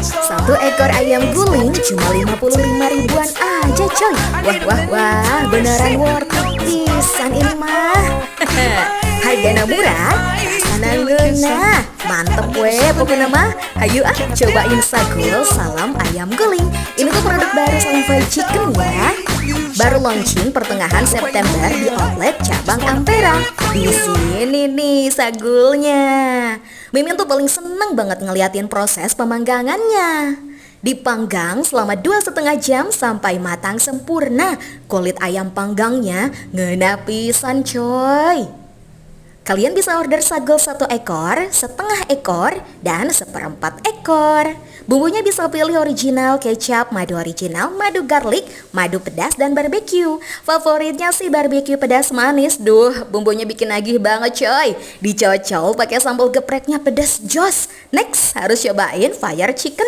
Satu ekor ayam guling cuma 55 ribuan aja coy. Wah, beneran worth it pisan ini mah. Hargana murah, sana ngeunah. Mantep we pokoknya mah. Hayu cobain sagul salam ayam guling. Ini tuh produk baru Salam Fried Chicken ya. Baru launching pertengahan September di outlet cabang Ampera. Di sini nih sagulnya. Mimin tuh paling seneng banget ngeliatin proses pemanggangannya. Dipanggang selama 2,5 jam sampai matang sempurna. Kulit ayam panggangnya ngena pisan coy. Kalian bisa order sagul 1 ekor, setengah ekor, dan 1/4 ekor. Bumbunya bisa pilih original, kecap, madu original, madu garlic, madu pedas, dan barbeque. Favoritnya sih barbeque pedas manis. Duh, bumbunya bikin nagih banget coy. Dicocol pakai sambal gepreknya pedas jos. Next, harus cobain fire chicken.